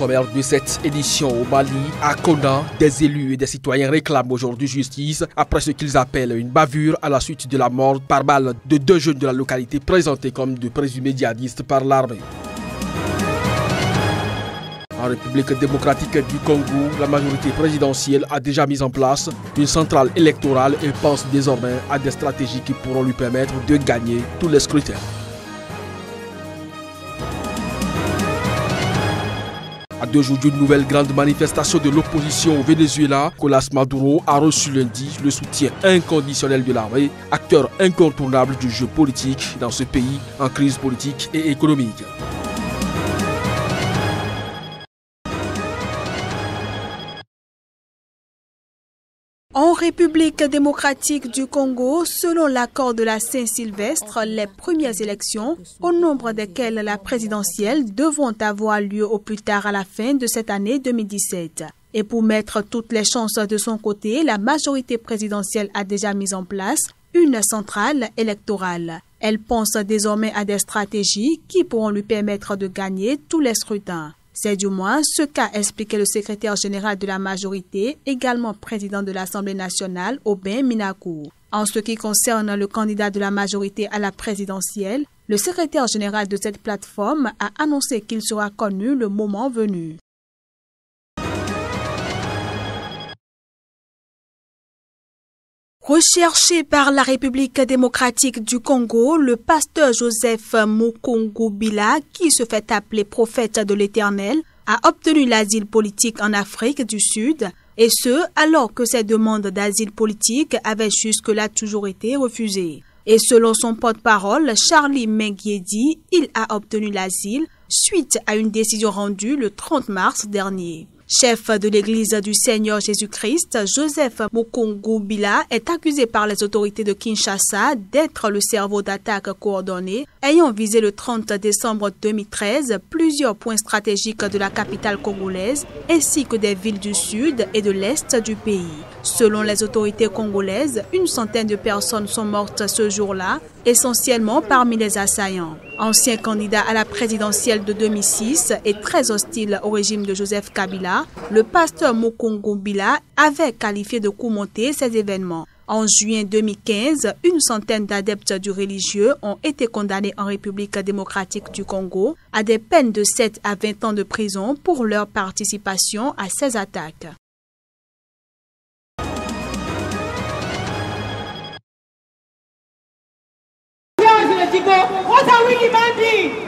sommaire de cette édition au Mali, à Konna, des élus et des citoyens réclament aujourd'hui justice après ce qu'ils appellent une bavure à la suite de la mort par balle de 2 jeunes de la localité présentés comme de présumés djihadistes par l'armée. En République démocratique du Congo, la majorité présidentielle a déjà mis en place une centrale électorale et pense désormais à des stratégies qui pourront lui permettre de gagner tous les scrutins. À 2 jours d'une nouvelle grande manifestation de l'opposition au Venezuela, Nicolás Maduro a reçu lundi le soutien inconditionnel de l'armée, acteur incontournable du jeu politique dans ce pays en crise politique et économique. En République démocratique du Congo, selon l'accord de la Saint-Sylvestre, les premières élections, au nombre desquelles la présidentielle, devront avoir lieu au plus tard à la fin de cette année 2017. Et pour mettre toutes les chances de son côté, la majorité présidentielle a déjà mis en place une centrale électorale. Elle pense désormais à des stratégies qui pourront lui permettre de gagner tous les scrutins. C'est du moins ce qu'a expliqué le secrétaire général de la majorité, également président de l'Assemblée nationale, Aubin Minakou. En ce qui concerne le candidat de la majorité à la présidentielle, le secrétaire général de cette plateforme a annoncé qu'il sera connu le moment venu. Recherché par la République démocratique du Congo, le pasteur Joseph Mukungubila, qui se fait appeler prophète de l'Éternel, a obtenu l'asile politique en Afrique du Sud, et ce, alors que ses demandes d'asile politique avaient jusque-là toujours été refusées. Et selon son porte-parole, Charlie Mengiedi, il a obtenu l'asile suite à une décision rendue le 30 mars dernier. Chef de l'Église du Seigneur Jésus-Christ, Joseph Mukungubila est accusé par les autorités de Kinshasa d'être le cerveau d'attaque coordonné ayant visé le 30 décembre 2013 plusieurs points stratégiques de la capitale congolaise ainsi que des villes du sud et de l'est du pays. Selon les autorités congolaises, une centaine de personnes sont mortes ce jour-là, essentiellement parmi les assaillants. Ancien candidat à la présidentielle de 2006 et très hostile au régime de Joseph Kabila, le pasteur Mukungubila avait qualifié de coup monté ces événements. En juin 2015, une centaine d'adeptes du religieux ont été condamnés en République démocratique du Congo à des peines de 7 à 20 ans de prison pour leur participation à ces attaques.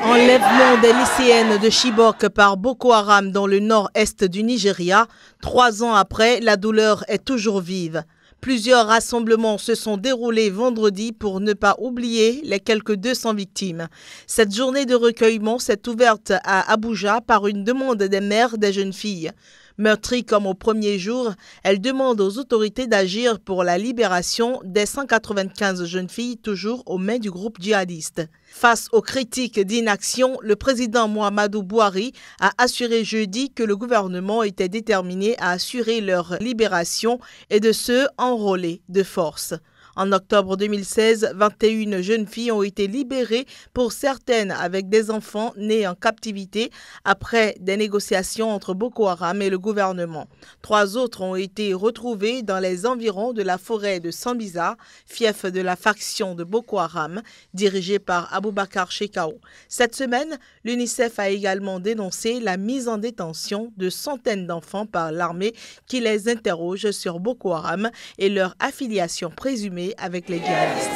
Enlèvement des lycéennes de Chibok par Boko Haram dans le nord-est du Nigeria. 3 ans après, la douleur est toujours vive. Plusieurs rassemblements se sont déroulés vendredi pour ne pas oublier les quelques 200 victimes. Cette journée de recueillement s'est ouverte à Abuja par une demande des mères des jeunes filles. Meurtries comme au premier jour, elle demande aux autorités d'agir pour la libération des 195 jeunes filles toujours aux mains du groupe djihadiste. Face aux critiques d'inaction, le président Muhammadu Buhari a assuré jeudi que le gouvernement était déterminé à assurer leur libération et de ceux enrôlés de force. En octobre 2016, 21 jeunes filles ont été libérées, pour certaines avec des enfants nés en captivité, après des négociations entre Boko Haram et le gouvernement. 3 autres ont été retrouvées dans les environs de la forêt de Sambisa, fief de la faction de Boko Haram, dirigée par Aboubakar Shekau. Cette semaine, l'UNICEF a également dénoncé la mise en détention de centaines d'enfants par l'armée qui les interroge sur Boko Haram et leur affiliation présumée avec les djihadistes.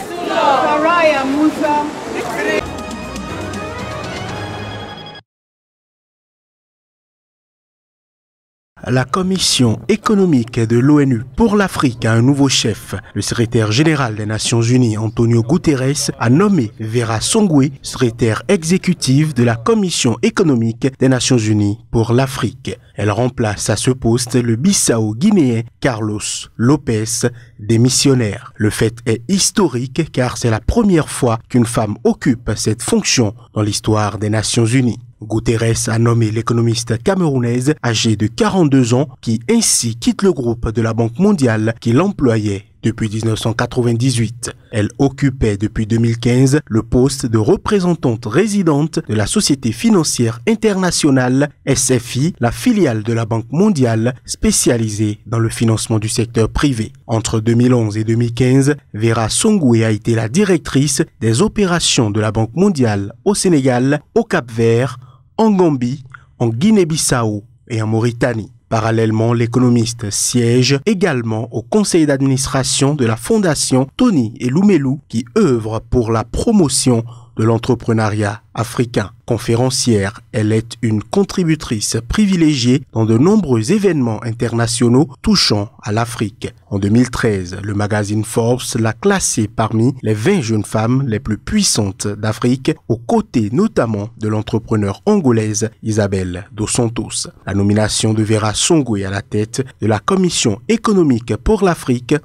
La Commission économique de l'ONU pour l'Afrique a un nouveau chef. Le secrétaire général des Nations Unies, Antonio Guterres, a nommé Vera Songwe, secrétaire exécutive de la Commission économique des Nations Unies pour l'Afrique. Elle remplace à ce poste le Bissau-Guinéen Carlos Lopez, démissionnaire. Le fait est historique car c'est la première fois qu'une femme occupe cette fonction dans l'histoire des Nations Unies. Guterres a nommé l'économiste camerounaise âgée de 42 ans qui ainsi quitte le groupe de la Banque mondiale qui l'employait depuis 1998. Elle occupait depuis 2015 le poste de représentante résidente de la Société financière internationale SFI, la filiale de la Banque mondiale spécialisée dans le financement du secteur privé. Entre 2011 et 2015, Vera Songwe a été la directrice des opérations de la Banque mondiale au Sénégal, au Cap-Vert, en Gambie, en Guinée-Bissau et en Mauritanie. Parallèlement, l'économiste siège également au conseil d'administration de la fondation Tony Elumelu qui œuvre pour la promotion de l'entrepreneuriat africain. Conférencière, elle est une contributrice privilégiée dans de nombreux événements internationaux touchant à l'Afrique. En 2013, le magazine Forbes l'a classée parmi les 20 jeunes femmes les plus puissantes d'Afrique, aux côtés notamment de l'entrepreneur angolaise Isabelle dos Santos. La nomination de Vera Songwe à la tête de la Commission économique pour l'Afrique,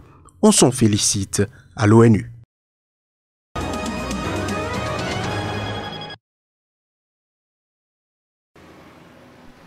on s'en félicite à l'ONU.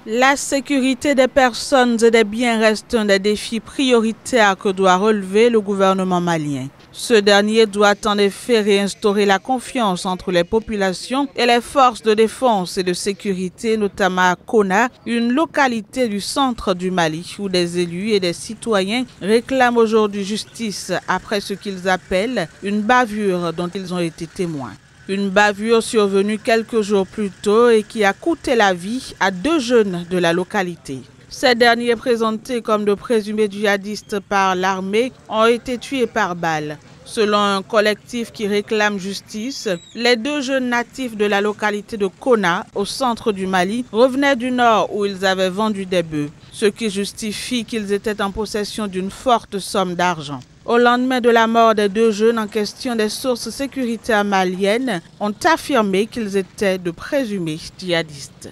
La sécurité des personnes et des biens reste un des défis prioritaires que doit relever le gouvernement malien. Ce dernier doit en effet réinstaurer la confiance entre les populations et les forces de défense et de sécurité, notamment à Kona, une localité du centre du Mali, où des élus et des citoyens réclament aujourd'hui justice après ce qu'ils appellent une bavure dont ils ont été témoins. Une bavure survenue quelques jours plus tôt et qui a coûté la vie à 2 jeunes de la localité. Ces derniers, présentés comme de présumés djihadistes par l'armée, ont été tués par balle. Selon un collectif qui réclame justice, les 2 jeunes natifs de la localité de Kona, au centre du Mali, revenaient du nord où ils avaient vendu des bœufs, ce qui justifie qu'ils étaient en possession d'une forte somme d'argent. Au lendemain de la mort des 2 jeunes en question, des sources sécuritaires maliennes ont affirmé qu'ils étaient de présumés djihadistes.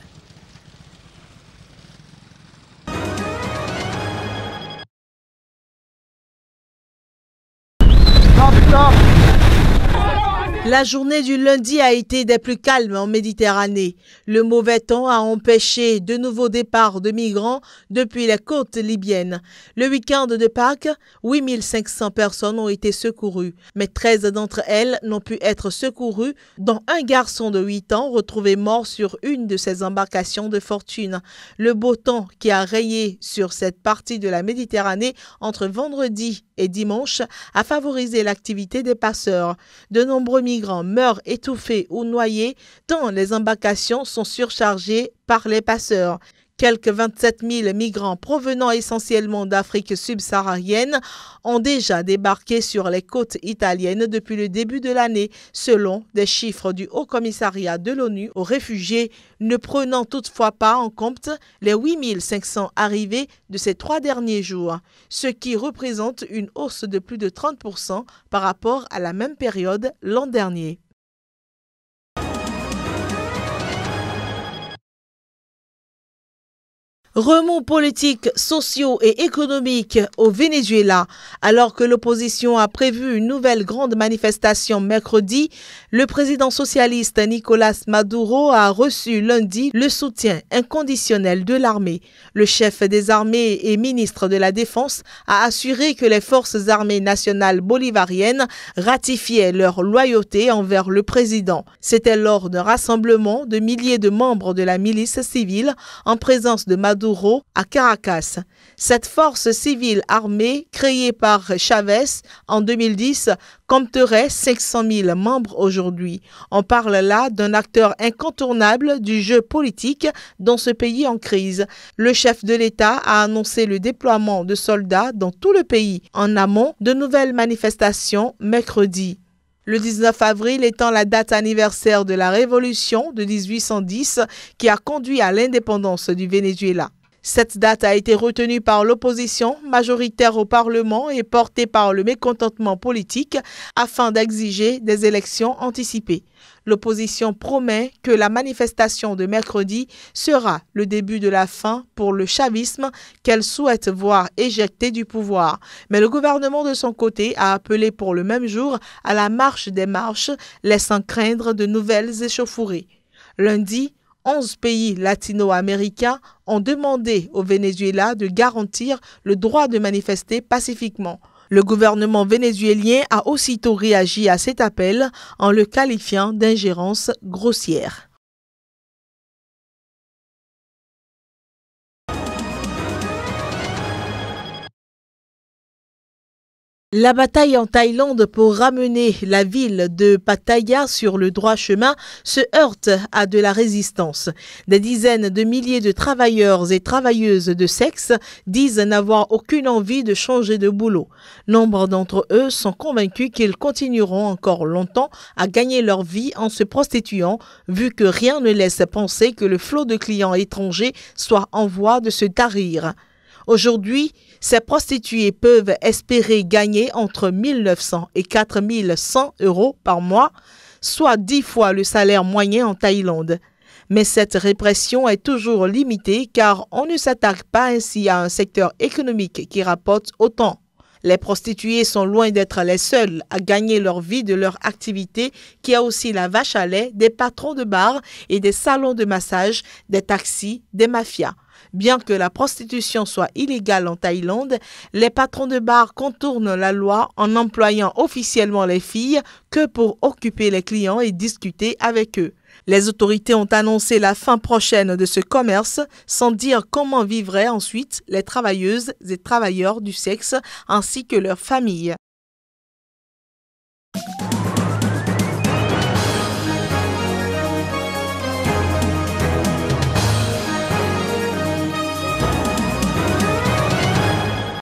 La journée du lundi a été des plus calmes en Méditerranée. Le mauvais temps a empêché de nouveaux départs de migrants depuis les côtes libyennes. Le week-end de Pâques, 8500 personnes ont été secourues, mais 13 d'entre elles n'ont pu être secourues, dont un garçon de 8 ans retrouvé mort sur une de ces embarcations de fortune. Le beau temps qui a rayé sur cette partie de la Méditerranée entre vendredi et dimanche a favorisé l'activité des passeurs. De nombreux migrants meurent étouffés ou noyés tant les embarcations sont surchargées par les passeurs. Quelques 27 000 migrants provenant essentiellement d'Afrique subsaharienne ont déjà débarqué sur les côtes italiennes depuis le début de l'année, selon des chiffres du Haut Commissariat de l'ONU aux réfugiés, ne prenant toutefois pas en compte les 8500 arrivées de ces 3 derniers jours, ce qui représente une hausse de plus de 30% par rapport à la même période l'an dernier. Remous politiques, sociaux et économiques au Venezuela. Alors que l'opposition a prévu une nouvelle grande manifestation mercredi, le président socialiste Nicolás Maduro a reçu lundi le soutien inconditionnel de l'armée. Le chef des armées et ministre de la Défense a assuré que les forces armées nationales bolivariennes ratifiaient leur loyauté envers le président. C'était lors d'un rassemblement de milliers de membres de la milice civile en présence de Maduro à Caracas. Cette force civile armée, créée par Chavez en 2010, compterait 500 000 membres aujourd'hui. On parle là d'un acteur incontournable du jeu politique dans ce pays en crise. Le chef de l'État a annoncé le déploiement de soldats dans tout le pays. En amont, de nouvelles manifestations mercredi. Le 19 avril étant la date anniversaire de la révolution de 1810 qui a conduit à l'indépendance du Venezuela. Cette date a été retenue par l'opposition majoritaire au Parlement et portée par le mécontentement politique afin d'exiger des élections anticipées. L'opposition promet que la manifestation de mercredi sera le début de la fin pour le chavisme qu'elle souhaite voir éjecté du pouvoir. Mais le gouvernement de son côté a appelé pour le même jour à la marche des marches, laissant craindre de nouvelles échauffourées. Lundi, 11 pays latino-américains ont demandé au Venezuela de garantir le droit de manifester pacifiquement. Le gouvernement vénézuélien a aussitôt réagi à cet appel en le qualifiant d'ingérence grossière. La bataille en Thaïlande pour ramener la ville de Pattaya sur le droit chemin se heurte à de la résistance. Des dizaines de milliers de travailleurs et travailleuses de sexe disent n'avoir aucune envie de changer de boulot. Nombre d'entre eux sont convaincus qu'ils continueront encore longtemps à gagner leur vie en se prostituant, vu que rien ne laisse penser que le flot de clients étrangers soit en voie de se tarir. Aujourd'hui, ces prostituées peuvent espérer gagner entre 1 900 et 4 100 euros par mois, soit 10 fois le salaire moyen en Thaïlande. Mais cette répression est toujours limitée car on ne s'attaque pas ainsi à un secteur économique qui rapporte autant. Les prostituées sont loin d'être les seules à gagner leur vie de leur activité, qui a aussi la vache à lait, des patrons de bars et des salons de massage, des taxis, des mafias. Bien que la prostitution soit illégale en Thaïlande, les patrons de bars contournent la loi en employant officiellement les filles que pour occuper les clients et discuter avec eux. Les autorités ont annoncé la fin prochaine de ce commerce sans dire comment vivraient ensuite les travailleuses et travailleurs du sexe ainsi que leurs familles.